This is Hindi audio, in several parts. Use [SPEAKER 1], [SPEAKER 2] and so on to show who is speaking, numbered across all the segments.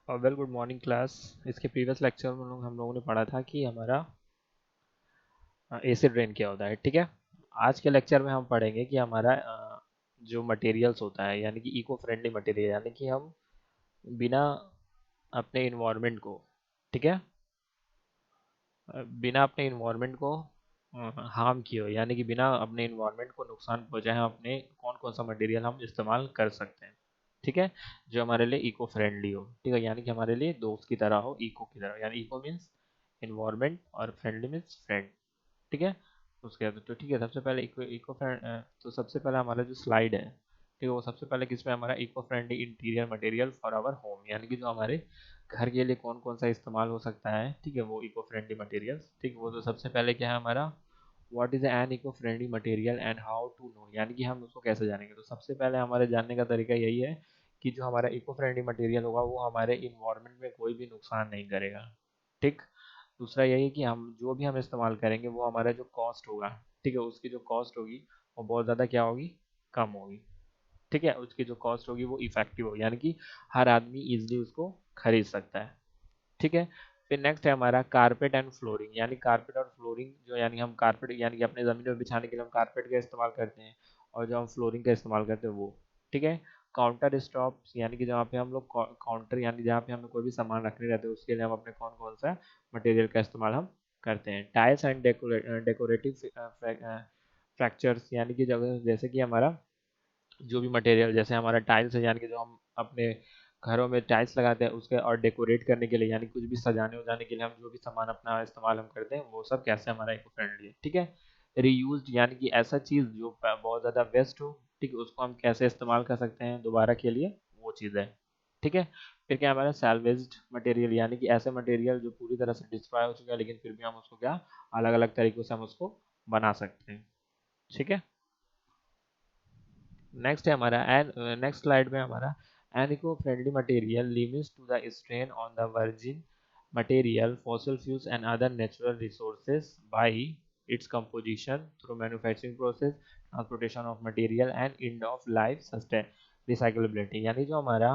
[SPEAKER 1] Well good morning class. इसके प्रीवियस लेक्चर में हम लोगों ने पढ़ा था कि हमारा एसिड रेन क्या होता है। ठीक है, आज के लेक्चर में हम पढ़ेंगे कि हमारा जो मटेरियल्स होता है यानी कि इको फ्रेंडली मटेरियल, यानी कि हम बिना अपने इन्वायरमेंट को, ठीक है, बिना अपने इन्वायरमेंट को हार्म किए हो, यानी कि बिना अपने इन्वायरमेंट को नुकसान पहुंचाए हम अपने कौन कौन सा मटेरियल हम इस्तेमाल कर सकते हैं। ठीक है, जो हमारे लिए इको फ्रेंडली हो, ठीक है, यानी कि हमारे लिए दोस्त की तरह हो, इको की तरह, यानी इको मीन्स इन्वायरमेंट और फ्रेंडली मीन्स फ्रेंड। ठीक है, उसके बाद तो ठीक है, सबसे पहले इको इको फ्रेंड, तो सबसे पहले हमारा जो स्लाइड है, ठीक है, वो सबसे पहले किसमें, हमारा eco friendly interior material for our home, यानी कि जो हमारे घर के लिए कौन कौन सा इस्तेमाल हो सकता है, ठीक है, वो इको फ्रेंडली मटेरियल्स। ठीक, वो तो सबसे पहले क्या है हमारा, what is an eco friendly material and how to know, यानी कि हम उसको कैसे जानेंगे। तो सबसे पहले हमारे जानने का तरीका यही है कि जो हमारा इको फ्रेंडली मटेरियल होगा वो हमारे इन्वायरमेंट में कोई भी नुकसान नहीं करेगा। ठीक, दूसरा यही है कि हम जो भी हम इस्तेमाल करेंगे वो हमारा जो कॉस्ट होगा, ठीक है, उसकी जो कॉस्ट होगी वो बहुत ज़्यादा क्या होगी, कम होगी। ठीक है, उसकी जो कॉस्ट होगी वो इफेक्टिव होगी, यानी कि हर आदमी इजीली उसको खरीद सकता है। ठीक है, फिर नेक्स्ट है हमारा कारपेट एंड फ्लोरिंग, यानी कारपेट और फ्लोरिंग जो, यानी हम कारपेट यानी कि अपने ज़मीन में बिछाने के लिए हम कारपेट का इस्तेमाल करते हैं, और जो हम फ्लोरिंग का इस्तेमाल करते हैं वो। ठीक है, काउंटर स्टॉप्स, यानी कि जहाँ पे हम लोग काउंटर, यानी जहाँ पे हमें कोई भी सामान रखने रहते हैं उसके लिए हम अपने कौन कौन सा मटेरियल का इस्तेमाल हम करते हैं। टाइल्स एंड डेकोरेटिव फ्रैक्चर्स, यानी कि जगह जैसे कि हमारा जो भी मटेरियल, जैसे हमारा टाइल्स है, यानी कि जो हम अपने घरों में टाइल्स लगाते हैं उसके, और डेकोरेट करने के लिए यानी कुछ भी सजाने उजाने के लिए हम जो भी सामान अपना इस्तेमाल हम करते हैं वो सब कैसे हमारा इको फ्रेंडली है। ठीक है, रीयूज, यानी कि ऐसा चीज़ जो बहुत ज़्यादा वेस्ट हो, ठीक है, उसको हम कैसे इस्तेमाल कर सकते हैं दोबारा के लिए, वो चीज़ है। ठीक है, फिर क्या हमारा सैल्वेज्ड मटेरियल, यानी कि ऐसे मटेरियल जो पूरी तरह से डिस्ट्रॉय हो चुका है लेकिन फिर भी हम उसको क्या, अलग अलग तरीकों से हम उसको बना सकते हैं। ठीक है, नेक्स्ट है हमारा एन नेक्स्ट स्लाइड में हमारा an eco friendly material limits to the strain on the virgin material fossil fuels and other natural resources by its composition through manufacturing process, transportation of material and end of life sustain recyclability, यानी जो हमारा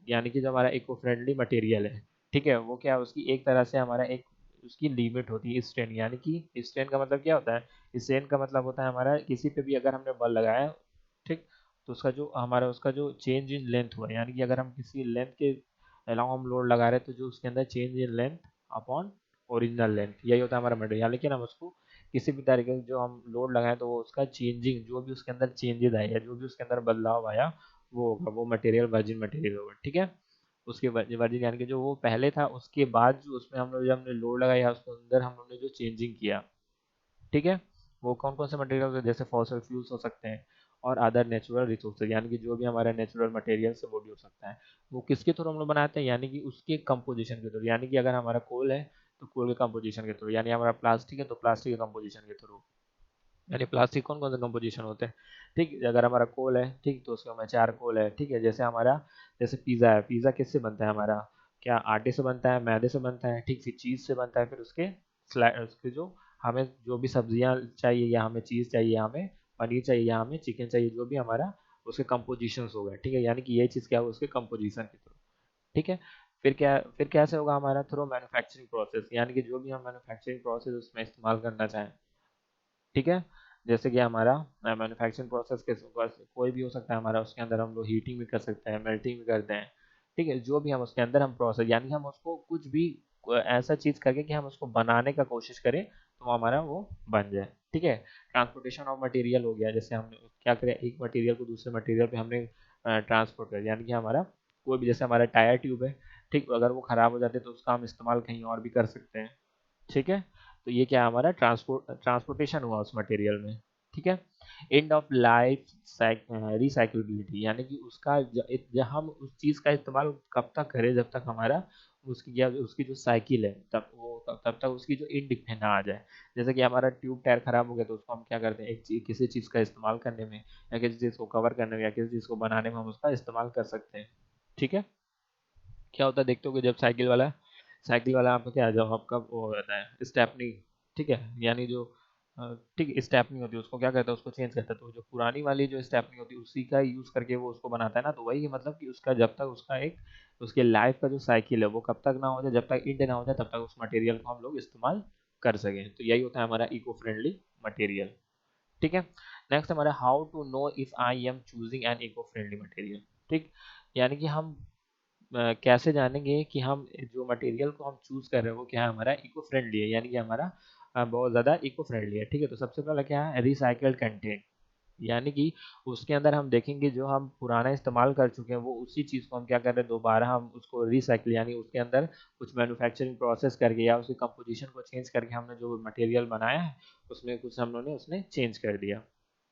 [SPEAKER 1] यानी कि जो हमारा इको फ्रेंडली मटेरियल है, ठीक है, वो क्या है, उसकी एक तरह से हमारा एक उसकी लिमिट होती है स्ट्रेन, यानी कि स्ट्रेन का मतलब क्या होता है, स्ट्रेन का मतलब होता है हमारा किसी पे भी अगर हमने बल लगाया, ठीक, तो उसका जो हमारा उसका जो चेंज इन लेंथ हुआ, यानी कि अगर हम किसी लेंथ के अलावा हम लोड लगा रहे हैं तो जो उसके अंदर change in length upon original length, यही होता है हमारा मटेरियल। लेकिन हम उसको किसी भी तरीके से जो हम लोड लगाएं तो वो उसका चेंजिंग, जो भी उसके अंदर चेंजेस आए या जो भी उसके अंदर बदलाव आया वो होगा, वो मटेरियल वर्जिन मटेरियल होगा। ठीक है, उसके वर्जिन यानी कि जो वो पहले था उसके बाद जो उसमें हम लोग जब हमने लोड लगाया उसके अंदर हम लोग ने जो चेंजिंग किया, ठीक है, वो कौन कौन से मटेरियल होते हैं, जैसे फॉसिल फ्यूल्स हो सकते हैं और अदर नेचुरल रिसोर्सेज, यानी कि जो भी हमारा नेचुरल मटेरियल है वो भी हो सकता है। वो किसके थ्रू हम लोग बनाते हैं, यानी कि उसके कंपोजिशन के थ्रू, यानी कि अगर हमारा कोल है तो कोल के कंपोजिशन के थ्रू, यानी हमारा प्लास्टिक है तो प्लास्टिक के कंपोजिशन के थ्रू, यानी प्लास्टिक कौन कौन से कंपोजिशन होते हैं। ठीक, अगर हमारा कोल है, ठीक, तो उसके में चारकोल है, ठीक है, जैसे हमारा जैसे पिज़्ज़ा है, पिज़्ज़ा किससे बनता है हमारा, क्या आटे से बनता है, मैदे से बनता है, ठीक, फिर चीज़ से बनता है, फिर उसके जो हमें जो भी सब्जियां चाहिए या हमें चीज़ चाहिए या हमें पनीर चाहिए या हमें चिकन चाहिए, जो भी हमारा उसके कंपोजिशन हो गए, ठीक है, यानी कि ये चीज़ क्या है उसके कंपोजिशन के थ्रू। ठीक है, फिर कैसे होगा हमारा, थ्रू मैन्युफैक्चरिंग प्रोसेस, यानी कि जो भी हम मैन्युफैक्चरिंग प्रोसेस उसमें इस्तेमाल करना चाहें। ठीक है, जैसे कि हमारा मैन्युफैक्चरिंग प्रोसेस के कोई भी हो सकता है हमारा, उसके अंदर हम लोग हीटिंग भी कर सकते हैं, मेल्टिंग भी करते हैं। ठीक है, जो भी हम उसके अंदर हम प्रोसेस, यानी कि हम उसको कुछ भी ऐसा चीज़ करके कि हम उसको बनाने का कोशिश करें तो हमारा वो बन जाए। ठीक है, ट्रांसपोर्टेशन ऑफ मटेरियल हो गया, जैसे हमने क्या करें, एक मटेरियल को दूसरे मटेरियल पे हमने ट्रांसपोर्ट कर, यानी कि हमारा कोई भी, जैसे हमारा टायर ट्यूब है, ठीक, अगर वो ख़राब हो जाते हैं तो उसका हम इस्तेमाल कहीं और भी कर सकते हैं। ठीक है, तो ये क्या है हमारा ट्रांसपोर्टेशन हुआ उस मटेरियल में। ठीक है, एंड ऑफ लाइफ रिसाइक्लेबिलिटी, यानी कि उसका हम उस चीज़ का इस्तेमाल कब तक करें, जब तक हमारा उसकी जो साइकिल है तब तक उसकी जो एंड पे ना आ जाए। जैसे कि हमारा ट्यूब टायर खराब हो गया तो उसको हम क्या करते हैं, किसी चीज़ का इस्तेमाल करने में या किसी चीज़ को कवर करने में या किसी चीज़ को बनाने में हम उसका इस्तेमाल कर सकते हैं। ठीक है, क्या होता है देखते हो कि जब साइकिल वाला आपका क्या है, जब आपका वो रहता है स्टेपनी, ठीक है, यानी जो ठीक स्टेपनी होती है उसको क्या करता है, उसको चेंज करता है, तो जो पुरानी वाली जो स्टेपनी होती है उसी का यूज़ करके वो उसको बनाता है ना, तो वही मतलब कि उसका जब तक उसका एक उसके लाइफ का जो साइकिल है वो कब तक ना हो जाए, जब तक इंड ना हो जाए तब तक उस मटेरियल को हम लोग इस्तेमाल कर सकें। तो यही होता है हमारा इको फ्रेंडली मटेरियल। ठीक है। नेक्स्ट हमारा how to know if I am choosing an eco friendly material. ठीक, यानी कि हम कैसे जानेंगे कि हम जो मटेरियल को हम चूज कर रहे हैं वो क्या है, हमारा इको फ्रेंडली है, यानी कि हमारा बहुत ज़्यादा इको फ्रेंडली है। ठीक है, तो सबसे पहला क्या है, रिसाइकल्ड कंटेंट, यानी कि उसके अंदर हम देखेंगे जो हम पुराना इस्तेमाल कर चुके हैं वो उसी चीज़ को हम क्या कर रहे हैं, दोबारा हम उसको रिसाइकिल, यानी उसके अंदर कुछ मैन्युफैक्चरिंग प्रोसेस करके या उसकी कंपोजिशन को चेंज करके हमने जो मटेरियल बनाया है उसमें कुछ हम लोगों ने उसने चेंज कर दिया।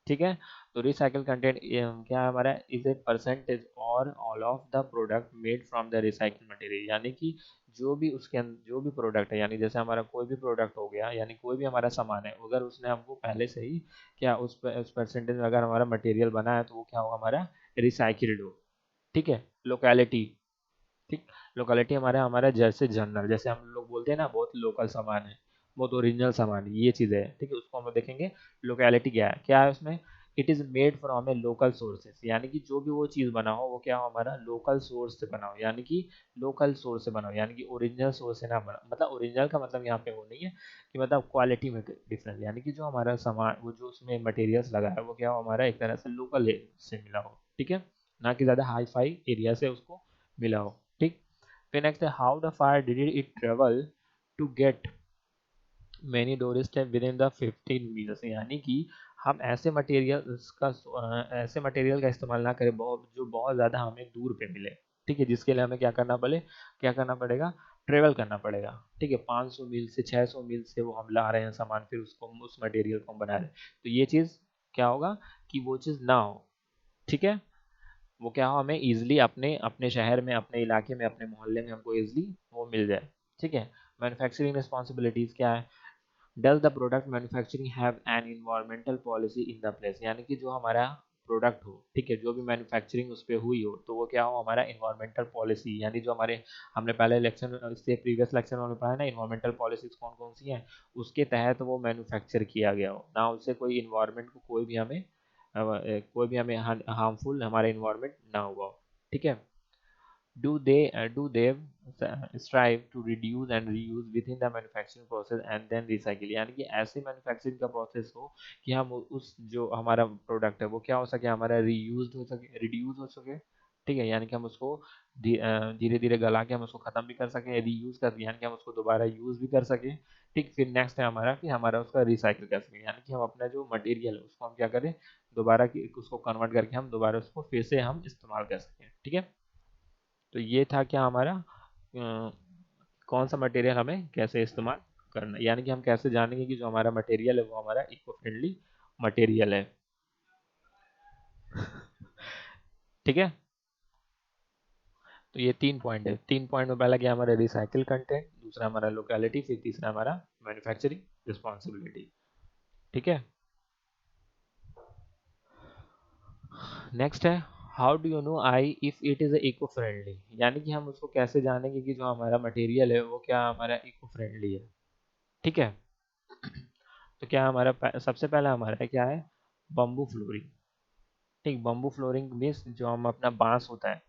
[SPEAKER 1] ठीक है, तो रिसाइकल कंटेंट क्या है हमारा, इज ए परसेंटेज और all of the product made from the recycle material, यानी कि जो भी उसके अंदर जो भी प्रोडक्ट है, यानी जैसे हमारा कोई भी प्रोडक्ट हो गया, यानी कोई भी हमारा सामान है, अगर उसने हमको पहले से ही क्या उस परसेंटेज में अगर हमारा मटेरियल बना है तो वो क्या होगा, हमारा रिसाइकिल्ड हो। ठीक है, लोकेलिटी। ठीक, लोकेलिटी हमारा हमारा जैसे जनरल, जैसे हम लोग बोलते हैं ना बहुत लोकल सामान है, बहुत ओरिजिनल सामान है, ये चीज़ है। ठीक है, उसको हम लोग देखेंगे लोकेलिटी क्या है उसमें, it is made from A local sources, यानी कि जो भी वो चीज़ बना हो वो क्या हो, हमारा लोकल सोर्स से बना हो, यानी कि लोकल सोर्स से बना हो, यानी कि ओरिजिनल सोर्स से ना बना, मतलब ओरिजिनल का मतलब यहाँ पे वो नहीं है कि मतलब क्वालिटी में डिफरेंस, यानी कि जो हमारा सामान वो जो उसमें मटेरियल्स लगा है वो क्या हो, हमारा एक तरह से लोकल से मिला हो। ठीक है, ना कि ज़्यादा हाई फाई एरिया से उसको मिला हो। ठीक, फिर नेक्स्ट है how the fire did it travel to get many doorstep within the 15 miles, यानी कि हम ऐसे मटेरियल का इस्तेमाल ना करें बहुत जो बहुत ज़्यादा हमें दूर पे मिले। ठीक है, जिसके लिए हमें क्या करना पड़ेगा, ट्रेवल करना पड़ेगा। ठीक है, 500 मील से 600 मील से वो हम ला रहे हैं सामान, फिर उसको उस मटेरियल को हम बना रहे हैं, तो ये चीज़ क्या होगा कि वो चीज़ ना हो। ठीक है, वो क्या हो, हमें ईजिली अपने अपने शहर में, अपने इलाके में, अपने मोहल्ले में हमको ईजिली वो मिल जाए। ठीक है, मैन्युफैक्चरिंग रिस्पॉन्सिबिलिटीज़ क्या है, does the product manufacturing have an environmental policy in the place, यानी कि जो हमारा प्रोडक्ट हो, ठीक है, जो भी मैन्युफैक्चरिंग उस पर हुई हो तो वो क्या हो, हमारा इन्वायरमेंटल पॉलिसी, यानी जो हमारे हमने पहले लेक्चर इससे प्रीवियस लेक्चर में पढ़ा है ना, इन्वायरमेंटल पॉलिसीज कौन कौन सी हैं, उसके तहत वो मैन्युफैक्चर किया गया हो ना, उससे कोई इन्वायरमेंट को कोई भी हमें हार्मफुल हमारे इन्वायरमेंट ना हुआ हो। ठीक है, do they strive to reduce and reuse within the manufacturing process and then recycle, यानी कि ऐसे मैन्युफैक्चरिंग का प्रोसेस हो कि हम उस जो हमारा प्रोडक्ट है वो क्या हो सके, हमारा रीयूज हो सके, रिड्यूस हो सके। ठीक है, यानी कि हम उसको धीरे धीरे गला के हम उसको ख़त्म भी कर सकें, रीयूज कर यानी कि हम उसको दोबारा यूज़ भी कर सकें। ठीक, फिर नेक्स्ट है हमारा कि हमारा उसका रिसाइकिल कर सकें, यानी कि हम अपना जो मटेरियल है उसको हम क्या करें, दोबारा उसको कन्वर्ट करके हम दोबारा उसको फिर से हम इस्तेमाल कर सकें। ठीक है, तो ये था क्या हमारा कौन सा मटेरियल हमें कैसे इस्तेमाल करना है, यानी कि हम कैसे जानेंगे कि जो हमारा मटेरियल है वो हमारा इको फ्रेंडली मटेरियल है। ठीक है, तो ये 3 पॉइंट है। 3 पॉइंट में पहला क्या हमारा रिसाइकिल कंटेंट, दूसरा हमारा लोकेलिटी, फिर तीसरा हमारा मैन्युफैक्चरिंग रिस्पॉन्सिबिलिटी। ठीक है, नेक्स्ट है how do you know I if it is eco friendly, यानी कि हम उसको कैसे जानेंगे कि जो हमारा मटेरियल है वो क्या हमारा इको फ्रेंडली है। ठीक है, तो क्या हमारा सबसे पहला हमारा क्या है, बम्बू फ्लोरिंग। ठीक, बम्बू फ्लोरिंग मीन्स जो हम अपना बांस होता है,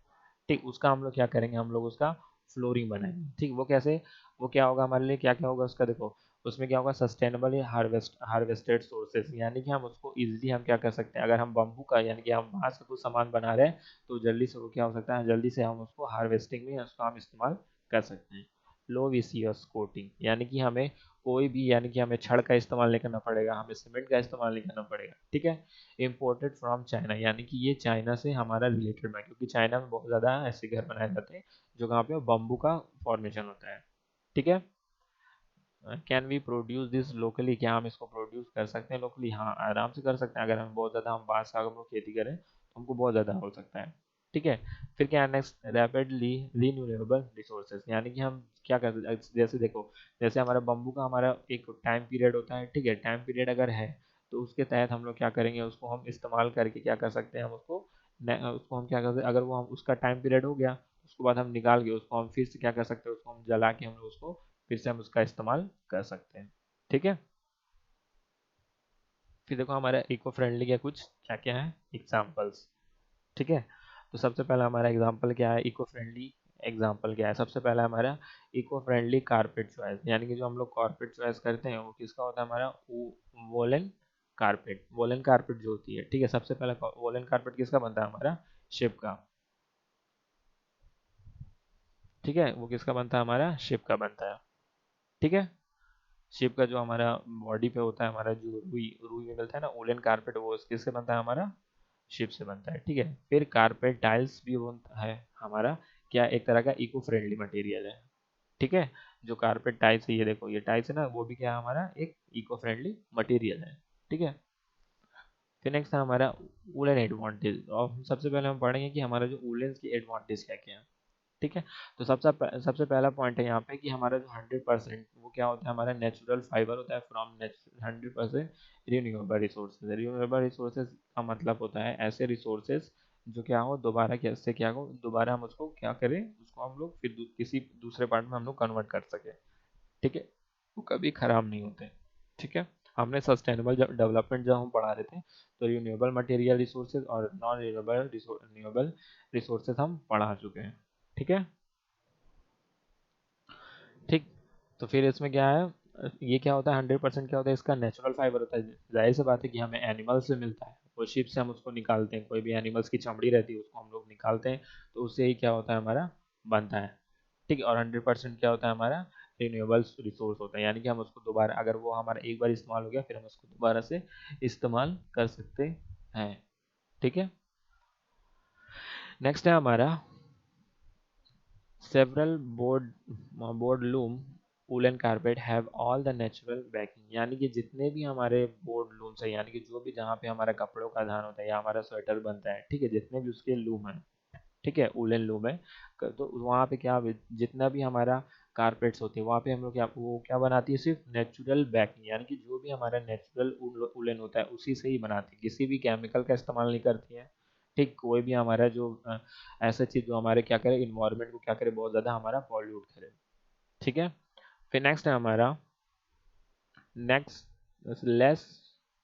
[SPEAKER 1] ठीक, उसका हम लोग क्या करेंगे, हम लोग उसका फ्लोरिंग बनाएंगे। ठीक, वो कैसे, वो क्या होगा हमारे लिए, क्या क्या होगा उसका, देखो उसमें क्या होगा, सस्टेनेबल हार्वेस्टेड सोर्सेस, यानी कि हम उसको इजीली हम क्या कर सकते हैं, अगर हम बम्बू का यानी कि हम बांस का कुछ सामान बना रहे हैं तो जल्दी से वो क्या हो सकता है, जल्दी से हम उसको हार्वेस्टिंग में उसको हम इस्तेमाल कर सकते हैं। लो विसियस कोटिंग, यानी कि हमें कोई भी यानी कि हमें छड़ का इस्तेमाल नहीं करना पड़ेगा, हमें सीमेंट का इस्तेमाल नहीं करना पड़ेगा। ठीक है, इम्पोर्टेड फ्रॉम चाइना, यानी कि ये चाइना से हमारा रिलेटेड है, क्योंकि चाइना में बहुत ज़्यादा ऐसे घर बनाए जाते हैं जो कहाँ पे बम्बू का फॉर्मेशन होता है। ठीक है, can we produce this locally, क्या हम इसको प्रोड्यूस कर सकते हैं लोकली, हाँ आराम से कर सकते हैं, अगर हम बहुत ज़्यादा हम बांस का हम लोग खेती करें तो हमको बहुत ज़्यादा हो सकता है। ठीक है, फिर क्या नेक्स्ट, रैपिडली रीन्यूएबल रिसोर्सेज, यानी कि हम क्या कर सकते हैं, जैसे देखो जैसे हमारा बम्बू का हमारा एक टाइम पीरियड होता है। ठीक है, टाइम पीरियड अगर है तो उसके तहत हम लोग क्या करेंगे, उसको हम इस्तेमाल करके क्या कर सकते हैं, हम उसको हम क्या कर सकते हैं, अगर वो हम उसका टाइम पीरियड हो गया उसके बाद हम निकाल के उसको हम फिर से क्या कर सकते हैं, उसको हम जला के हम लोग उसको फिर से हम उसका इस्तेमाल कर सकते हैं। ठीक है, फिर देखो हमारा इको फ्रेंडली के कुछ क्या क्या है एग्जाम्पल्स। ठीक है, तो सबसे पहला हमारा एग्जाम्पल क्या है इको फ्रेंडली एग्जाम्पल क्या है, सबसे पहला हमारा इको फ्रेंडली कारपेट चॉइस, यानी कि जो हम लोग कारपेट चॉइस करते हैं वो किसका होता है, हमारा वोलन कारपेट। वोलन कारपेट जो होती है, ठीक है, सबसे पहला वोलन कारपेट किसका बनता है, हमारा शिप का। ठीक है, वो किसका बनता है, हमारा शिप का बनता है। ठीक है, शिप का जो हमारा बॉडी पे होता है, हमारा जो रुई रुई में मिलता है ना वोलन कारपेट, वो किससे बनता है, हमारा शिप से बनता है। ठीक है, फिर कारपेट टाइल्स भी बनता है हमारा, क्या एक तरह का इको फ्रेंडली मटेरियल है। ठीक है, जो कारपेट टाइल्स है, ये देखो ये टाइल्स है ना, वो भी क्या है, हमारा एक इको फ्रेंडली मटेरियल है। ठीक है, फिर नेक्स्ट है हमारा वुलन एडवांटेज, और सबसे पहले हम पढ़ेंगे कि हमारा जो वुलन की एडवांटेज क्या क्या है। ठीक है, तो सबसे पहला पॉइंट है यहाँ पे कि हमारा जो 100% वो क्या होता है, हमारा नेचुरल फाइबर होता है from 100% renewable resources. Renewable resources का मतलब होता है ऐसे रिसोर्सेज जो क्या हो दोबारा, कैसे क्या हो दोबारा हम उसको क्या करें, उसको हम लोग फिर किसी दूसरे पार्ट में हम लोग कन्वर्ट कर सके। ठीक है, वो कभी खराब नहीं होते। ठीक है, हमने सस्टेनेबल डेवलपमेंट जब हम पढ़ा रहे थे, तो रिन्यूएबल मटेरियल रिसोर्सेज और नॉन रिन्यूएबल रिसोर्सेज हम पढ़ा चुके हैं। ठीक है, ठीक, तो फिर इसमें क्या है, ये क्या होता है, 100% क्या होता है, इसका नेचुरल फाइबर होता है। जाहिर सी बात है कि हमें एनिमल से मिलता है, वो शिप से हम उसको निकालते हैं, कोई भी एनिमल्स की चमड़ी रहती है उसको हम लोग निकालते हैं, तो उससे ही क्या होता है, हमारा बनता है। ठीक है, और 100% क्या होता है, हमारा रिन्यूएबल रिसोर्स होता है, यानी कि हम उसको दोबारा, अगर वो हमारा एक बार इस्तेमाल हो गया, फिर हम उसको दोबारा से इस्तेमाल कर सकते हैं। ठीक है, नेक्स्ट है हमारा several board loom woollen carpet have all the natural banking, यानी कि जितने भी हमारे बोर्ड लूम्स है, यानी कि जो भी जहाँ पे हमारा कपड़ों का धान होता है या हमारा स्वेटर बनता है, ठीक है, जितने भी उसके लूम है, ठीक है, वूलन लूम है, तो वहाँ पे क्या, जितना भी हमारा कारपेट्स होते हैं वहाँ पे हम लोग क्या, वो क्या बनाती है, सिर्फ नेचुरल बैकिंग, यानी कि जो भी हमारा नेचुरल वूलन होता है उसी से ही बनाती है, किसी भी केमिकल का इस्तेमाल नहीं करती है। ठीक, कोई भी हमारा जो ऐसा चीज़ जो हमारे क्या करे, इन्वायरमेंट को क्या करे, बहुत ज़्यादा हमारा पॉल्यूट करे। ठीक है, फिर नेक्स्ट है हमारा next less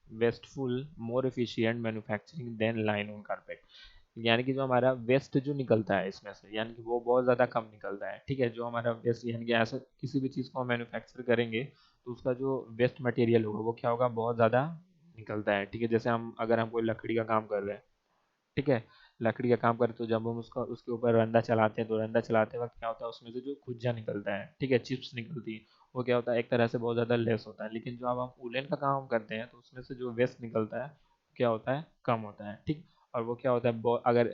[SPEAKER 1] wasteful more efficient manufacturing then line on carpet, यानी कि जो हमारा वेस्ट जो निकलता है इसमें से, यानी कि वो बहुत ज़्यादा कम निकलता है। ठीक है, जो हमारा वेस्ट, यानी कि ऐसा किसी भी चीज़ को हम मैन्युफैक्चर करेंगे तो उसका जो वेस्ट मटेरियल होगा वो क्या होगा, बहुत ज़्यादा निकलता है। ठीक है, जैसे हम कोई लकड़ी का काम कर रहे हैं, ठीक है, लकड़ी का काम करें तो जब हम उसका उसके ऊपर रंदा चलाते हैं, तो रंदा चलाते वक्त क्या होता है, उसमें से जो खुजा निकलता है, ठीक है, चिप्स निकलती है, वो क्या होता है, एक तरह से बहुत ज़्यादा लेस होता है। लेकिन जो अब हम वुलन का काम करते हैं तो उसमें से जो वेस्ट निकलता है क्या होता है, कम होता है। ठीक, और वो क्या होता है, अगर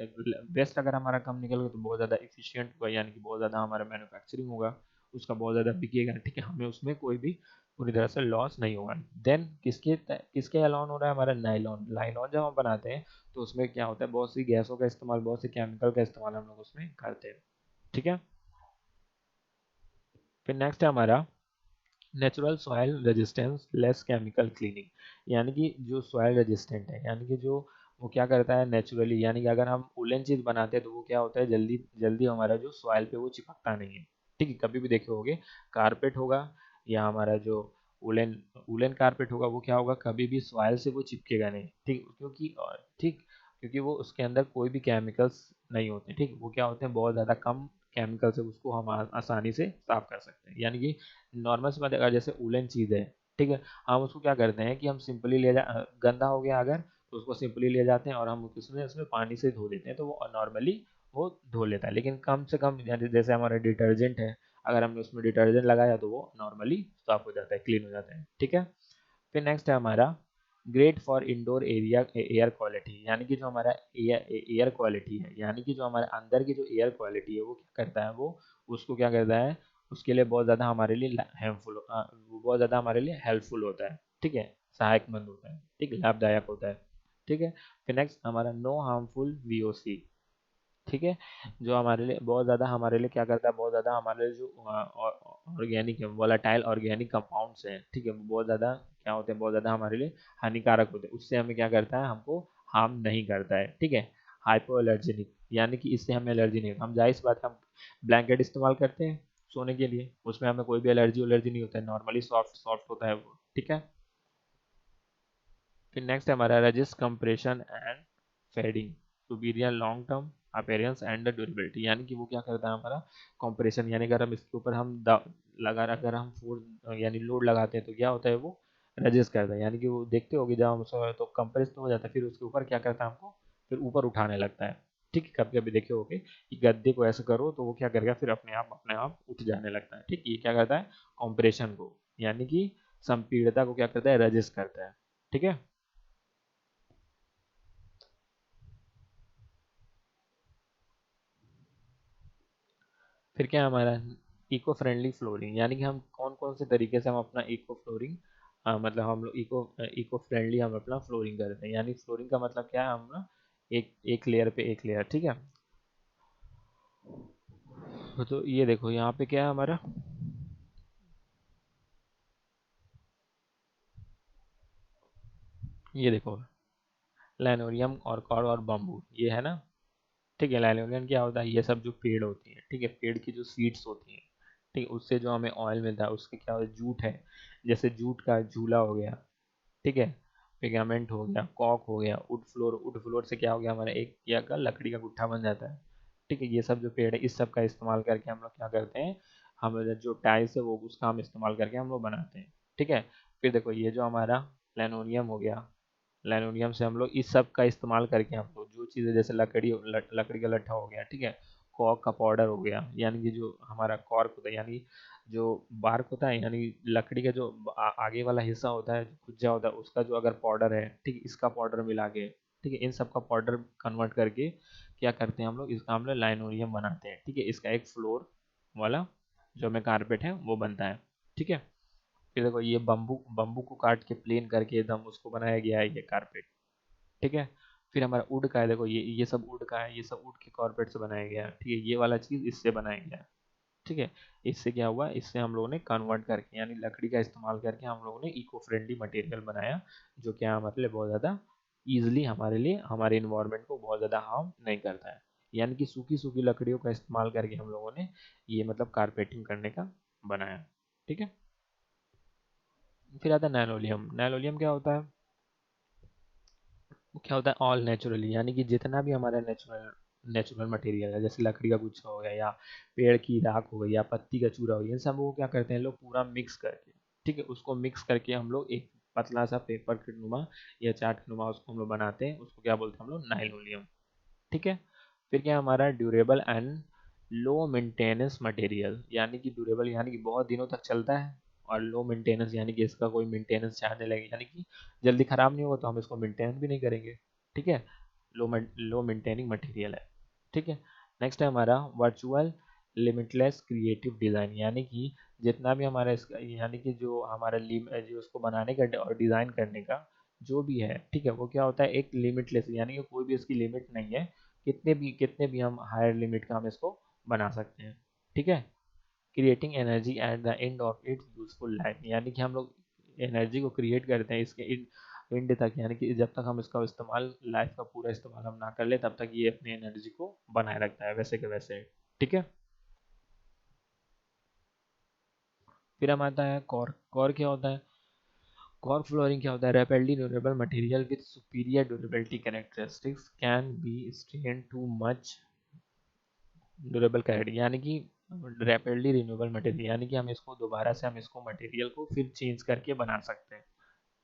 [SPEAKER 1] वेस्ट अगर हमारा कम निकल गया तो बहुत ज़्यादा इफिशियंट होगा, यानी कि बहुत ज़्यादा हमारा मैन्युफैक्चरिंग होगा, उसका बहुत ज़्यादा बिकेगा। ठीक है, हमें उसमें कोई भी पूरी तरह से लॉस नहीं होगा। देन किसके अलाउन हो रहा है, हमारा नाइलॉन। नाइलॉन जब हम बनाते हैं तो उसमें क्या होता है, बहुत सी गैसों का इस्तेमाल, बहुत से केमिकल का इस्तेमाल हम लोग उसमें करते हैं। ठीक है, फिर नेक्स्ट है हमारा natural soil resistance less chemical cleaning, यानी कि जो सॉइल रेजिस्टेंट है, यानी कि जो वो क्या करता है नेचुरली, यानी कि अगर हम वुलन चीज़ बनाते हैं तो वो क्या होता है, जल्दी जल्दी हमारा जो सॉइल पे वो चिपकता नहीं है। ठीक है, कभी भी देखे होगे कारपेट होगा या हमारा जो वुलन वुलन कारपेट होगा, वो क्या होगा, कभी भी सॉइल से वो चिपकेगा नहीं। ठीक, क्योंकि ठीक, क्योंकि वो उसके अंदर कोई भी केमिकल्स नहीं होते। ठीक, वो क्या होते हैं, बहुत ज़्यादा कम केमिकल से उसको हम आसानी से साफ कर सकते हैं। यानी कि नॉर्मल सी बात है, अगर जैसे वुलन चीज़ है, ठीक है, हम उसको क्या करते हैं कि हम सिंपली गंदा हो गया अगर, तो उसको सिंपली ले जाते हैं और हम उसमें उसमें पानी से धो देते हैं, तो वो नॉर्मली वो धो लेता है। लेकिन कम से कम जैसे हमारा डिटर्जेंट है, अगर हमने उसमें डिटर्जेंट लगाया तो वो नॉर्मली साफ हो जाता है, क्लीन हो जाता है। ठीक है, फिर नेक्स्ट है हमारा great for indoor area air quality, यानी कि जो हमारा एयर क्वालिटी है, यानी कि जो हमारे अंदर की जो एयर क्वालिटी है वो क्या करता है, वो उसको क्या करता है, उसके लिए बहुत ज़्यादा हमारे लिए हेल्पफुल, वो बहुत ज़्यादा हमारे लिए हेल्पफुल होता है। ठीक है, सहायकमंद होता है, ठीक, लाभदायक होता है। ठीक है, फिर नेक्स्ट हमारा नो हार्मफुल वीओसी, ठीक है, जो हमारे लिए बहुत ज़्यादा, हमारे लिए क्या करता है, बहुत ज़्यादा हमारे लिए जो ऑर्गेनिक है, वोलाटाइल ऑर्गेनिक कंपाउंड्स हैं, ठीक है, वो बहुत ज़्यादा क्या होते हैं, बहुत ज़्यादा हमारे लिए हानिकारक होते हैं, उससे हमें क्या करता है, हमको हार्म नहीं करता है। ठीक है, हाइपो एलर्जेनिक, यानी कि इससे हमें एलर्जी नहीं होती। हम जाहिर सी बात है, हम ब्लैंकेट इस्तेमाल करते हैं सोने के लिए, उसमें हमें कोई भी एलर्जी नहीं होता है, नॉर्मली सॉफ्ट सॉफ्ट होता है वो। ठीक है, फिर नेक्स्ट हमारा resist compression and fading superior long term, appearance and durability, यानी कि वो क्या करता है हमारा कंप्रेशन, यानी अगर हम इसके ऊपर हम अगर हम फोर्स यानी लोड लगाते हैं तो क्या होता है, वो रजिस्ट करता है, यानी कि वो देखते होगे जब हम उसको तो कंप्रेस तो हो जाता है, फिर उसके ऊपर क्या करता है हमको फिर ऊपर उठाने लगता है। ठीक है, कभी कभी देखे होगे कि गद्दे को ऐसे करो तो वो क्या करेगा, फिर अपने आप उठ जाने लगता है। ठीक, ये क्या करता है कंप्रेशन को, यानी कि संपीड़ता को क्या करता है, रजिस्ट करता है। ठीक है, फिर क्या है हमारा इको फ्रेंडली फ्लोरिंग, यानी कि हम कौन कौन से तरीके से हम अपना इको फ्लोरिंग मतलब हम लोग इको फ्रेंडली हम अपना फ्लोरिंग करते हैं। यानी फ्लोरिंग का मतलब क्या है, हम ना एक एक लेयर पे एक लेयर, ठीक है। तो ये देखो यहाँ पे क्या है हमारा, ये देखो लैनोरियम और कॉड और बम्बू, ये है ना। ठीक है, लैनोरियम क्या होता है, ये सब जो पेड़ होती है, ठीक है, पेड़ की जो सीड्स होती हैं, ठीक है, उससे जो हमें ऑयल मिलता है, उसके क्या होता है, जूट है, जैसे जूट का झूला हो गया, ठीक है, पिगामेंट हो गया, कॉक हो गया, वुड फ्लोर से क्या हो गया हमारा एक क्या का लकड़ी का गुट्ठा बन जाता है। ठीक है, ये सब जो पेड़ है इस सब का इस्तेमाल करके हम लोग क्या करते हैं, हम जो टाइल्स है वो उसका हम इस्तेमाल करके हम लोग बनाते हैं। ठीक है, फिर देखो ये जो हमारा लेनोनियम हो गया, लेनोनियम से हम लोग इस सब का इस्तेमाल करके हम लोग जो चीज़ें जैसे लकड़ी का लट्ठा हो गया, ठीक है, कॉक का पाउडर हो गया, यानी कि जो हमारा कॉर्क होता है, यानी जो बार्क होता है, यानी लकड़ी का जो आगे वाला हिस्सा होता है, कुज्जा होता है, उसका जो अगर पाउडर है, ठीक है, इसका पाउडर मिला के, ठीक है, इन सब का पाउडर कन्वर्ट करके क्या करते हैं हम लोग, इसका हम लोग लाइनोरियम बनाते हैं। ठीक है, इसका एक फ्लोर वाला जो हमें कारपेट है वो बनता है। ठीक है, फिर देखो ये बम्बू बम्बू को काट के प्लेन करके एकदम उसको बनाया गया है ये कारपेट। ठीक है, फिर हमारा वुड का है, देखो ये सब वुड का है, ये सब वुड के कारपेट से बनाया गया है। ठीक है, ये वाला चीज़ इससे बनाया गया है। ठीक है, इससे क्या हुआ, इससे हम लोगों ने कन्वर्ट करके यानी लकड़ी का इस्तेमाल करके हम लोगों ने इको फ्रेंडली मटेरियल बनाया, जो क्या हमारे लिए बहुत ज़्यादा ईजिली हमारे लिए हमारे इन्वायरमेंट को बहुत ज़्यादा हार्म नहीं करता है। यानी कि सूखी सूखी लकड़ियों का इस्तेमाल करके हम लोगों ने ये मतलब कारपेटिंग करने का बनाया। ठीक है, फिर आता है नैनोलियम। नैनोलियम क्या होता है, वो क्या होता है ऑल नेचुरली, यानी कि जितना भी हमारा नेचुरल नेचुरल मटेरियल है, जैसे लकड़ी का गुच्छा हो गया या पेड़ की राख हो गई या पत्ती का चूरा हो गया, इन सब को क्या करते हैं लोग पूरा मिक्स करके, ठीक है, उसको मिक्स करके हम लोग एक पतला सा पेपर के नुमा या चार्ट के नुमा उसको हम लोग बनाते हैं, उसको क्या बोलते हैं हम लोग, नाइलोनियम। ठीक है, फिर क्या हमारा durable and low maintenance material, यानी कि ड्यूरेबल यानी कि बहुत दिनों तक चलता है, और लो मेंटेनेंस यानी कि इसका कोई मेंटेनेंस चाहने लगे, यानी कि जल्दी खराब नहीं होगा तो हम इसको मेंटेन भी नहीं करेंगे। ठीक है, लो मेंटेनिंग मटेरियल है। ठीक है, नेक्स्ट है हमारा वर्चुअल लिमिटलेस क्रिएटिव डिज़ाइन, यानी कि जितना भी हमारा इसका यानी कि जो हमारा जो उसको बनाने का और डिज़ाइन करने का जो भी है, ठीक है, वो क्या होता है एक लिमिटलेस, यानी कि कोई भी इसकी लिमिट नहीं है, कितने भी हम हायर लिमिट का हम इसको बना सकते हैं। ठीक है, creating energy at the end of its useful life, यानी कि हम लोग एनर्जी को क्रिएट करते हैं इसके एंड तक, यानी कि जब तक हम इसका इस्तेमाल लाइफ का पूरा इस्तेमाल हम ना कर ले तब तक ये अपनी एनर्जी को बनाए रखता है वैसे के वैसे। ठीक है, फिर हम आता है कॉर। कॉर क्या होता है, कॉर फ्लोरिंग क्या होता है, rapidly durable material with superior durability characteristics can be strain too much durable character, यानी कि रैपिडली रिन्यूएबल मटेरियल, यानी कि हम इसको दोबारा से हम इसको मटेरियल को फिर चेंज करके बना सकते हैं।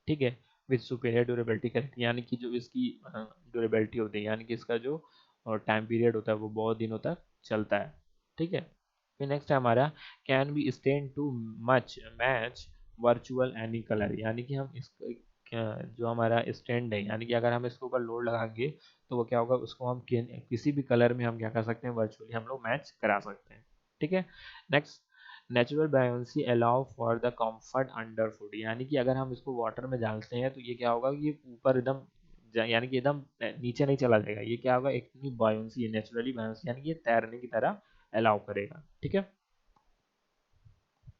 [SPEAKER 1] ठीक है, विद सुपीरियर ड्यूरेबिलिटी कैरेक्टर, यानी कि जो इसकी ड्यूरेबिलिटी होती है, यानी कि इसका जो टाइम पीरियड होता है वो बहुत दिनों तक चलता है। ठीक है, फिर नेक्स्ट है हमारा can be stain to much match virtual any colour, यानी कि हम इस जो हमारा स्टैंड है, यानी कि अगर हम इसके ऊपर लोड लगाएंगे तो वो क्या होगा, उसको हम किसी भी कलर में हम क्या कर सकते हैं, वर्चुअली हम लोग मैच करा सकते हैं। ठीक है, next natural buoyancy allow for the comfort under foot, यानी कि अगर हम इसको वाटर में डालते हैं तो ये क्या होगा, ये ऊपर एकदम यानी कि एकदम नीचे नहीं चला जाएगा, ये क्या होगा एक बायोन्सी है, नेचुरली बायोन्सी, यानी कि ये तैरने की तरह अलाउ करेगा। ठीक है,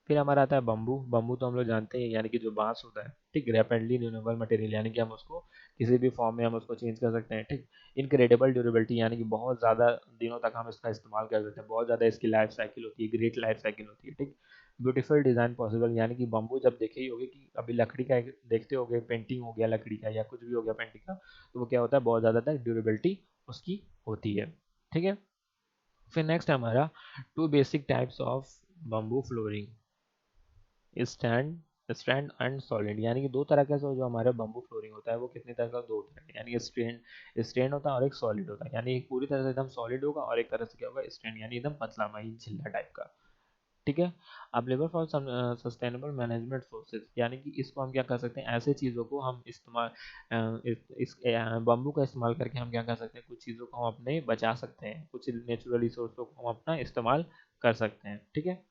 [SPEAKER 1] फिर हमारा आता है बम्बू। बम्बू तो हम लोग जानते हैं, यानी कि जो बांस होता है, ठीक, रैपिडली रिन्यूएबल मटेरियल, यानी कि हम उसको किसी भी फॉर्म में हम उसको चेंज कर सकते हैं। ठीक, इनक्रेडिबल ड्यूरेबिलिटी, यानी कि बहुत ज़्यादा दिनों तक हम इसका इस्तेमाल कर सकते हैं, बहुत ज़्यादा इसकी लाइफ साइकिल होती है, ग्रेट लाइफ साइकिल होती है। ठीक, ब्यूटीफुल डिज़ाइन पॉसिबल, यानी कि बम्बू जब देखे ही होगे कि अभी लकड़ी का एक देखते होगे पेंटिंग हो गया लकड़ी का या कुछ भी हो गया पेंटिंग का, तो वो क्या होता है बहुत ज़्यादा तक ड्यूरेबिलिटी उसकी होती है। ठीक है। फिर नेक्स्ट है हमारा two basic types of bamboo flooring, stand stand and solid, यानी कि दो तरह का जो हमारा बम्बू फ्लोरिंग होता है वो कितने तरह का, दो तरह का, यानी स्टैंड होता है और एक सॉलिड होता है, यानी एक पूरी तरह से एकदम सॉलिड होगा और एक तरह से क्या होगा स्टैंड, यानी एकदम पतला महीन छिल्ला टाइप का। ठीक है। अब labour for sustainable management sources, यानी कि इसको हम क्या कर सकते हैं, ऐसे चीज़ों को हम इस्तेमाल इस बम्बू का इस्तेमाल करके हम क्या कर सकते हैं, कुछ चीज़ों को हम अपने बचा सकते हैं, कुछ नेचुरल रिसोर्सों को हम अपना इस्तेमाल कर सकते हैं। ठीक है।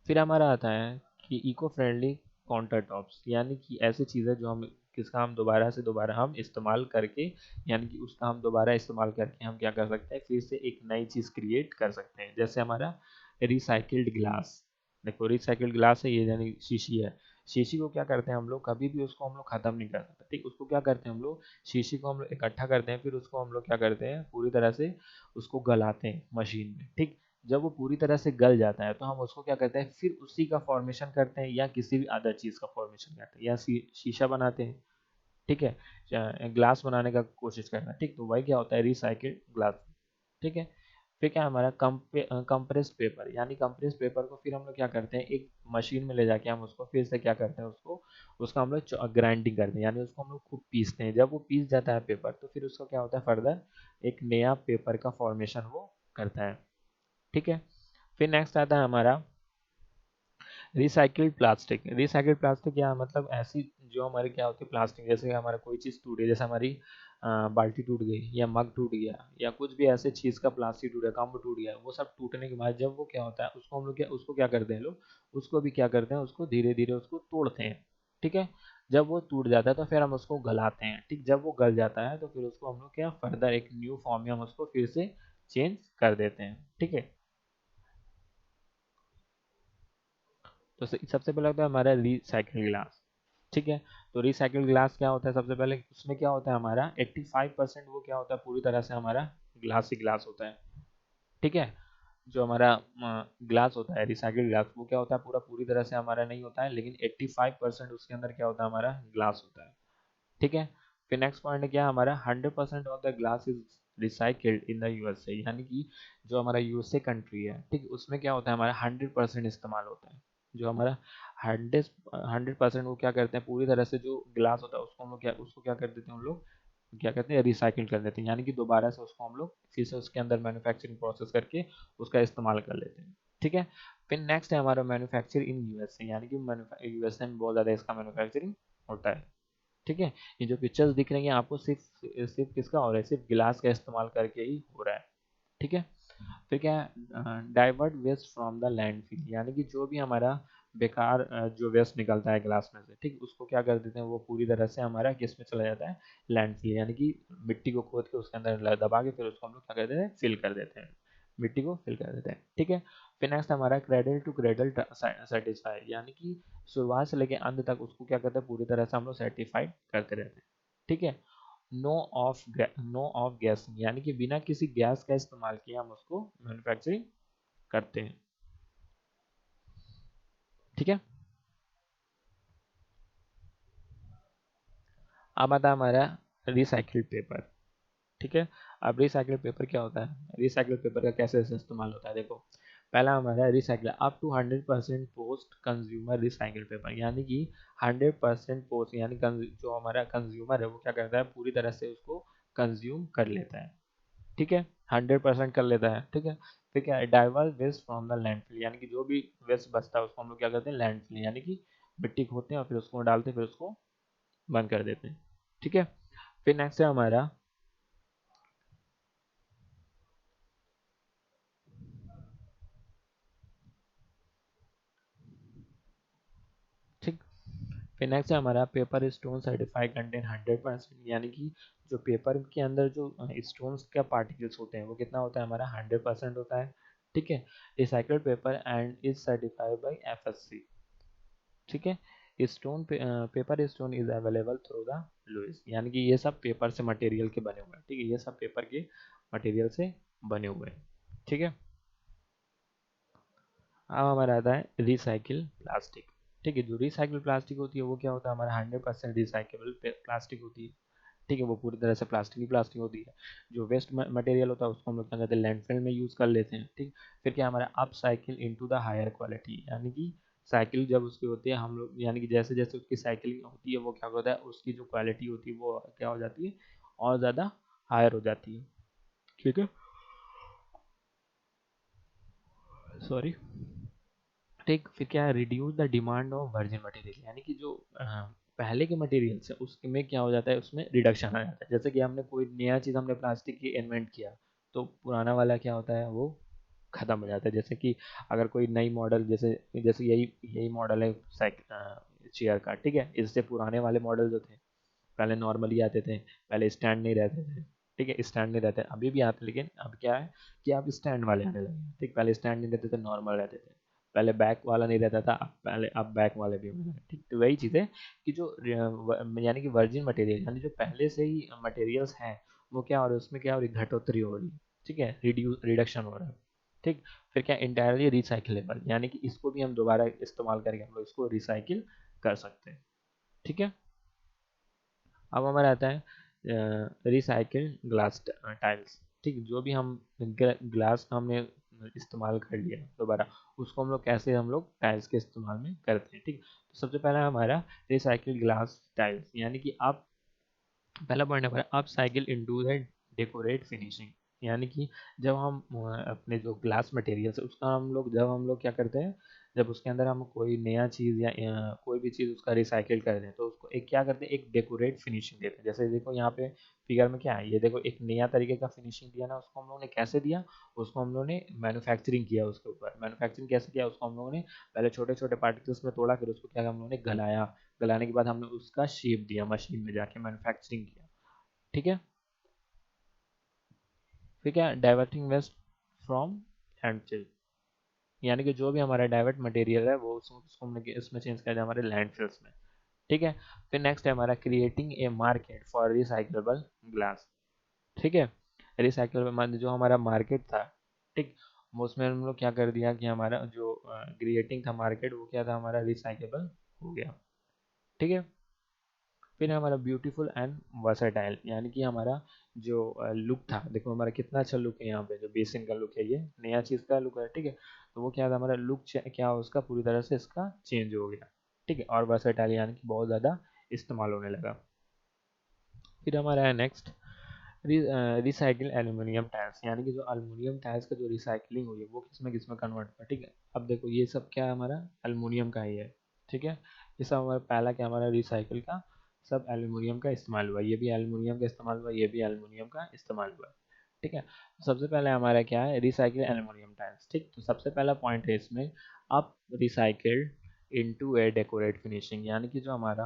[SPEAKER 1] फिर हमारा आता है कि इको फ्रेंडली काउंटर टॉप्स, यानी कि ऐसी चीज़ें जो हम किसका हम दोबारा से दोबारा हम इस्तेमाल करके, यानी कि उसका हम दोबारा इस्तेमाल करके हम क्या कर सकते हैं, फिर से एक नई चीज़ क्रिएट कर सकते हैं। जैसे हमारा रिसाइकिल्ड ग्लास, देखो रिसाइकिल्ड ग्लास है ये, यानी शीशी है। शीशी को क्या करते हैं हम लोग, कभी भी उसको हम लोग ख़त्म नहीं कर सकते, ठीक, उसको क्या करते हैं हम लोग, शीशी को हम लोग इकट्ठा करते हैं, फिर उसको हम लोग क्या करते हैं, पूरी तरह से उसको गलाते हैं मशीन में। ठीक, जब वो पूरी तरह से गल जाता है तो हम उसको क्या करते हैं, फिर उसी का फॉर्मेशन करते हैं या किसी भी अदर चीज़ का फॉर्मेशन करते हैं, या शीशा बनाते हैं। ठीक है, ग्लास बनाने का कोशिश करना। ठीक, तो वही क्या होता है, रिसाइकिल्ड ग्लास। ठीक है। फिर क्या है हमारा कंप्रेस्ड पेपर, यानी कंप्रेस्ड पेपर को फिर हम लोग क्या करते हैं, एक मशीन में ले जाके हम उसको फिर से क्या करते हैं, उसको उसका हम लोग ग्राइंडिंग करते हैं, यानी उसको हम लोग खूब पीसते हैं। जब वो पीस जाता है पेपर, तो फिर उसका क्या होता है, फर्दर एक नया पेपर का फॉर्मेशन वो करता है। ठीक है। फिर नेक्स्ट आता है हमारा रिसाइकिल्ड प्लास्टिक। रिसाइकिल्ड प्लास्टिक क्या मतलब, ऐसी जो हमारे क्या होती है प्लास्टिक, जैसे हमारा कोई चीज़ टूट गई, जैसे हमारी बाल्टी टूट गई या मग टूट गया या कुछ भी ऐसे चीज़ का प्लास्टिक टूट गया, कप टूट गया, वो सब टूटने के बाद जब वो क्या होता है, उसको हम लोग क्या, उसको क्या करते हैं लोग, उसको भी क्या करते हैं, उसको धीरे धीरे उसको तोड़ते हैं। ठीक है। जब वो टूट जाता है तो फिर हम उसको गलाते हैं। ठीक, जब वो गल जाता है तो फिर उसको हम लोग क्या, फर्दर एक न्यू फॉर्म में हम उसको फिर से चेंज कर देते हैं। ठीक है। तो सबसे पहले होता है हमारा रिसाइकिल ग्लास। ठीक है। तो रिसाइकिल ग्लास क्या होता है, सबसे पहले उसमें क्या होता है हमारा 85% वो क्या होता है, पूरी तरह से हमारा ग्लास ही ग्लास होता है। ठीक है। जो हमारा ग्लास होता है, रिसाइकिल ग्लास, वो क्या होता है, पूरा पूरी तरह से हमारा नहीं होता है, लेकिन 85% उसके अंदर क्या होता है, हमारा ग्लास होता है। ठीक है। फिर नेक्स्ट पॉइंट क्या है हमारा, 100% of the glass is recycled in the USA, यानी कि जो हमारा यूएसए कंट्री है, ठीक, उसमें क्या होता है, हमारा 100% इस्तेमाल होता है। जो हमारा 100% वो क्या करते हैं, पूरी तरह से जो ग्लास होता है उसको हम लोग क्या, उसको क्या कर देते हैं हम लोग, क्या कहते हैं, रिसाइकिल कर देते हैं, यानी कि दोबारा से उसको हम लोग फिर से उसके अंदर मैन्युफैक्चरिंग प्रोसेस करके उसका इस्तेमाल कर लेते हैं। ठीक है। फिर नेक्स्ट है हमारा मैन्युफैक्चर इन यूएसए, यानी कि यूएसए में बहुत ज़्यादा इसका मैन्युफैक्चरिंग होता है। ठीक है। ये जो पिक्चर्स दिख रही हैं आपको, सिर्फ सिर्फ किसका हो रहा है, सिर्फ गिलास का इस्तेमाल करके ही हो रहा है। ठीक है। फिर क्या है, divert waste from the landfill, यानी कि जो भी हमारा बेकार जो वेस्ट निकलता है ग्लास में से, ठीक, उसको क्या कर देते हैं, वो पूरी तरह से हमारा किस में चला जाता है, लैंडफिल, यानी कि मिट्टी को खोद के उसके अंदर दबा के फिर उसको हम लोग क्या कर देते हैं, फिल कर देते हैं, मिट्टी को फिल कर देते हैं। ठीक है। फिर नेक्स्ट हमारा क्रेडल टू क्रेडल सेटिस्फाई, यानी कि शुरुआत से लेके अंत तक उसको क्या करते हैं, पूरी तरह से हम लोग सर्टिफाइड करते रहते हैं। ठीक है। नो ऑफ गैस, यानी कि बिना किसी गैस का इस्तेमाल किए हम उसको मैन्युफैक्चरिंग करते हैं। ठीक है। अब आता है हमारा रिसाइकिल्ड पेपर। ठीक है। अब रिसाइकिल पेपर क्या होता है, रिसाइकिल पेपर का कैसे कैसे इस्तेमाल होता है, देखो पहला हमारा recycle up to 100% post consumer recycle paper, यानी कि 100% पोस्ट, यानी जो हमारा कंज्यूमर है वो क्या करता है, पूरी तरह से उसको कंज्यूम कर लेता है। ठीक है। 100% कर लेता है। ठीक है। फिर क्या है, diverts waste from the landfill, यानी कि जो भी वेस्ट बचता है उसको हम लोग क्या करते हैं, लैंडफिल, यानी कि मिट्टी खोदते हैं और फिर उसको डालते हैं, फिर उसको बंद कर देते हैं। ठीक है। फिर नेक्स्ट है हमारा, ठीक, फिर नेक्स्ट है हमारा पेपर स्टोन सर्टिफाइड कंटेन 100%, यानी कि जो पेपर के अंदर जो स्टोन्स का पार्टिकल्स होते हैं वो कितना होता है, हमारा 100% होता है। ठीक है। Recycled paper and is certified by FSC. ठीक है। Paper stone is available through the Lewis, यानी कि ये सब पेपर से मटेरियल के बने हुए हैं। ठीक है, ये सब पेपर के मटेरियल से बने हुए हैं। ठीक है। अब हमारा आता है रिसाइकिल प्लास्टिक। ठीक है, जो रिसाइकिल प्लास्टिक होती है वो क्या होता है, हमारा 100% रिसाइकेबल प्लास्टिक होती है। ठीक है, वो पूरी तरह से प्लास्टिक ही प्लास्टिक होती है। जो वेस्ट मटेरियल होता है उसको हम लोग क्या कहते हैं, लैंडफिल में यूज़ कर लेते हैं। ठीक, फिर क्या हमारा upcycle into the higher quality, यानी कि साइकिल जब उसकी होती है हम लोग, यानी कि जैसे जैसे उसकी साइकिलिंग होती है वो क्या होता है, उसकी जो क्वालिटी होती है वो क्या हो जाती है, और ज़्यादा हायर हो जाती है। ठीक है, सॉरी। ठीक, फिर क्या है, reduce the demand of virgin material, यानी कि जो पहले के मटेरियल्स है उसमें क्या हो जाता है, उसमें रिडक्शन आ जाता है। जैसे कि हमने कोई नया चीज़ हमने प्लास्टिक की इन्वेंट किया, तो पुराना वाला क्या होता है, वो खत्म हो जाता है। जैसे कि अगर कोई नई मॉडल, जैसे जैसे यही यही मॉडल है चेयर का, ठीक है, इससे पुराने वाले मॉडल जो थे, पहले नॉर्मली आते थे, पहले स्टैंड नहीं रहते थे। ठीक है, स्टैंड नहीं रहते, अभी भी आते, लेकिन अब क्या है कि अब स्टैंड वाले आने लगे हैं। ठीक, पहले स्टैंड नहीं रहते थे, नॉर्मल रहते थे। पहले बैक वाला नहीं रहता था, अब बैक वाले भी होने लगे। ठीक, तो वही चीज़ है कि जो यानी कि वर्जिन मटेरियल, यानी जो पहले से ही मटेरियल्स हैं, वो क्या हो रहा है, उसमें क्या हो रही है, घटोतरी हो रही है। ठीक है, रिडक्शन हो रहा है। ठीक, फिर क्या, इंटायरली रिसाइकलेबल, यानी कि इसको भी हम दोबारा इस्तेमाल करके हम लोग इसको रिसाइकिल कर सकते हैं। ठीक है, अब हमारा आता है रिसाइकिल ग्लास टाइल्स। ठीक, जो भी हम ग्लास का हमने इस्तेमाल कर लिया दोबारा, उसको हम लोग कैसे हम लोग टाइल्स के इस्तेमाल में करते हैं। ठीक, तो सबसे पहला हमारा रिसाइकिल ग्लास टाइल्स, यानी कि आप पहला पॉइंट हमारा upcycle into the decorate finishing, यानी कि जब हम अपने जो ग्लास मटेरियल है उसका हम लोग, जब हम लोग क्या करते हैं, जब उसके अंदर हम कोई नया चीज़ या कोई भी चीज़ उसका रिसाइकिल कर दें, तो उसको एक क्या करते हैं, एक डेकोरेट फिनिशिंग देते हैं। जैसे देखो यहाँ पे फिगर में क्या है, ये देखो एक नया तरीके का फिनिशिंग दिया ना, उसको हम लोगों ने कैसे दिया, उसको हम लोगों ने मैन्युफैक्चरिंग किया, उसके ऊपर मैन्युफैक्चरिंग कैसे किया, उसको हम लोगों ने पहले छोटे छोटे पार्टिकल्स में तोड़ा, फिर उसको क्या हम लोगों ने गलाया, गलाने के बाद हमने उसका शेप दिया, मशीन में जाके मैन्युफैक्चरिंग किया। ठीक है, फिर क्या, डाइवर्टिंग वेस्ट फ्रॉम लैंडफिल, यानी कि जो भी हमारा डाइवर्ट मटेरियल है वो उसको हमने इसमें चेंज कर दिया हमारे लैंडफिल्स में। ठीक है, फिर नेक्स्ट है हमारा creating a market for recyclable glass. ठीक है, रिसाइक्लेबल मान जो हमारा मार्केट था, ठीक, वो उसमें हम लोग क्या कर दिया कि हमारा जो क्रिएटिंग था मार्केट, वो क्या था, हमारा रिसाइक्लेबल हो गया। ठीक है, फिर हमारा ब्यूटीफुल एंड वर्सेटाइल, यानी कि हमारा जो लुक था, देखो हमारा कितना अच्छा लुक है, यहाँ पे जो बेसिन का लुक है, ये नया चीज़ का लुक है। ठीक है, तो वो क्या था, हमारा लुक क्या हो उसका पूरी तरह से इसका चेंज हो गया। ठीक है, और वर्सेटाइल यानी कि बहुत ज़्यादा इस्तेमाल होने लगा। फिर हमारा है नेक्स्ट रिसाइकिल एल्यूमिनियम टायर्स, यानी कि जो एल्यूमिनियम टायर्स का जो रिसाइकलिंग हुई है वो किस में कन्वर्ट हुआ। ठीक है, अब देखो ये सब क्या है, हमारा एल्यूमिनियम का ही है। ठीक है, ये सब हमारा पहला क्या, हमारा रिसाइकिल का सब एल्यूमिनियम का इस्तेमाल हुआ, ये भी एल्यूमिनियम का इस्तेमाल हुआ, ये भी एल्यूमिनियम का इस्तेमाल हुआ। ठीक है, तो सबसे पहले हमारा क्या है, रिसाइकिल एल्यूमिनियम टायर्स। ठीक, तो सबसे पहला पॉइंट है इसमें, अब रिसाइकिल्ड इनटू ए डेकोरेट फिनिशिंग, यानी कि जो हमारा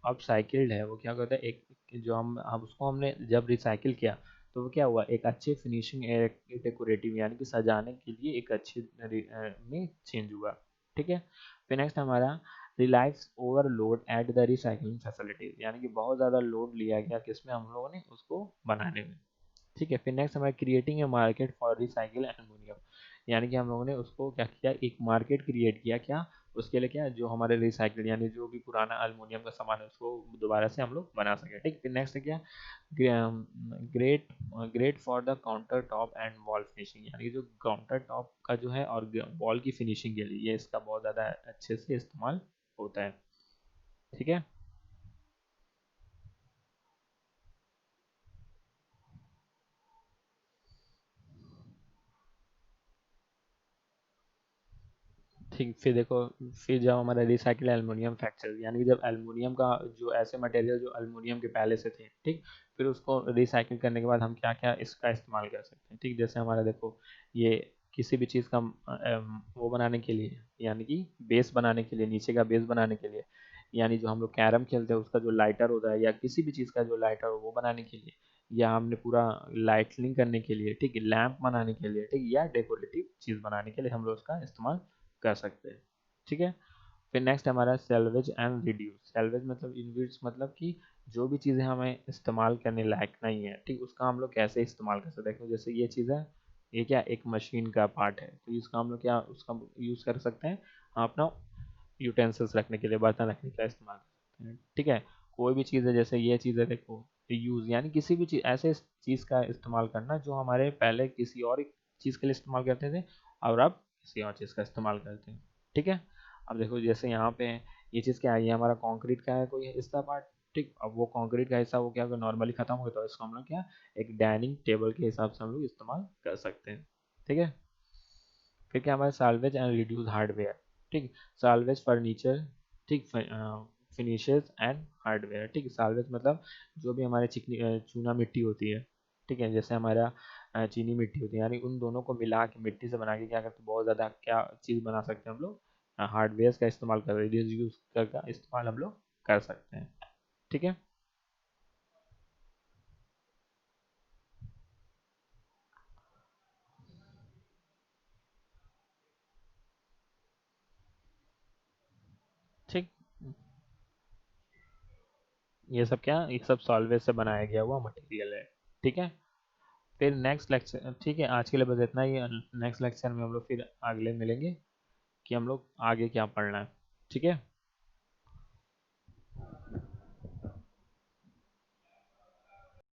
[SPEAKER 1] अब साइकिल्ड है वो क्या करता है, एक जो हम उसको हमने जब रिसाइकिल किया, तो वो क्या हुआ, एक अच्छे फिनिशिंग, एक डेकोरेटिव यानी कि सजाने के लिए एक अच्छे में चेंज हुआ। ठीक है, फिर नेक्स्ट हमारा relax overload at the recycling facility, यानी कि बहुत ज़्यादा लोड लिया गया किसमें, हम लोगों ने उसको बनाने में। ठीक है, फिर नेक्स्ट हमारा creating a market for recycle aluminium, यानी कि हम लोगों ने उसको क्या किया, एक मार्केट क्रिएट किया, क्या उसके लिए, क्या जो हमारे रिसाइकिल यानी जो भी पुराना एल्यूमिनियम का सामान है उसको दोबारा से हम लोग बना सके। ठीक, फिर नेक्स्ट है क्या, great great for the counter top and wall finishing, यानी कि जो काउंटर टॉप का जो है और वॉल की फिनिशिंग के लिए ये इसका बहुत ज़्यादा अच्छे से इस्तेमाल होता है। ठीक है, ठीक, फिर देखो, फिर जब हमारा रिसाइकिल एल्युमिनियम फ्रैक्चर, यानी कि जब एल्युमिनियम का जो ऐसे मटेरियल जो एल्युमिनियम के पहले से थे, ठीक, फिर उसको रिसाइकिल करने के बाद हम क्या क्या इसका इस्तेमाल कर सकते हैं। ठीक, जैसे हमारा देखो, ये किसी भी चीज़ का वो बनाने के लिए, यानी कि बेस बनाने के लिए, नीचे का बेस बनाने के लिए, यानी जो हम लोग कैरम खेलते हैं उसका जो लाइटर होता है, या किसी भी चीज़ का जो लाइटर हो वो बनाने के लिए, या हमने पूरा लाइटनिंग करने के लिए, ठीक, लैंप बनाने के लिए, ठीक, या डेकोरेटिव चीज़ बनाने के लिए हम लोग उसका इस्तेमाल कर सकते हैं। ठीक है, फिर नेक्स्ट हमारा सेल्वेज एंड रिड्यूस, सेल्वेज मतलब इनविट्स, मतलब कि जो भी चीज़ें हमें इस्तेमाल करने लायक नहीं है, ठीक, उसका हम लोग कैसे इस्तेमाल कर सकते हैं। देखो जैसे ये चीज़ है, ये क्या एक मशीन का पार्ट है, तो इसका हम लोग क्या उसका यूज़ कर सकते हैं, हम अपना यूटेंसिल्स रखने के लिए, बर्तन रखने के लिए इस्तेमाल कर सकते हैं। ठीक है, कोई भी चीज़ है, जैसे ये चीज़ है देखो, यूज यानी किसी भी चीज ऐसे चीज का इस्तेमाल करना जो हमारे पहले किसी और चीज के लिए इस्तेमाल करते थे और अब किसी और चीज का इस्तेमाल करते हैं। ठीक है। अब देखो जैसे यहाँ पे ये चीज क्या है, ये हमारा कंक्रीट का है कोई हिस्सा पार्ट। ठीक, अब वो कंक्रीट का हिस्सा वो क्या नॉर्मली खत्म हो तो इसको हम लोग क्या एक डाइनिंग टेबल के हिसाब से हम लोग इस्तेमाल कर सकते हैं। ठीक है। फिर क्या हमारे साल्वेज एंड रिड्यूस हार्डवेयर। ठीक, साल्वेज फर्नीचर। ठीक, फिनिशेस एंड हार्डवेयर। ठीक, साल्वेज मतलब जो भी हमारे चिकनी चूना मिट्टी होती है। ठीक है, जैसे हमारा चीनी मिट्टी होती है, यानी उन दोनों को मिला के मिट्टी से बना के क्या करते हैं, बहुत ज़्यादा क्या चीज़ बना सकते हैं हम लोग, हार्डवेयर का इस्तेमाल कर रिड्यूस यूज का इस्तेमाल हम लोग कर सकते हैं। ठीक है। ठीक, ये सब क्या, ये सब सॉल्वेज से बनाया गया हुआ मटेरियल है। ठीक है। फिर नेक्स्ट लेक्चर, ठीक है आज के लिए बस इतना ही। नेक्स्ट लेक्चर में हम लोग फिर अगले मिलेंगे कि हम लोग आगे क्या पढ़ना है। ठीक है।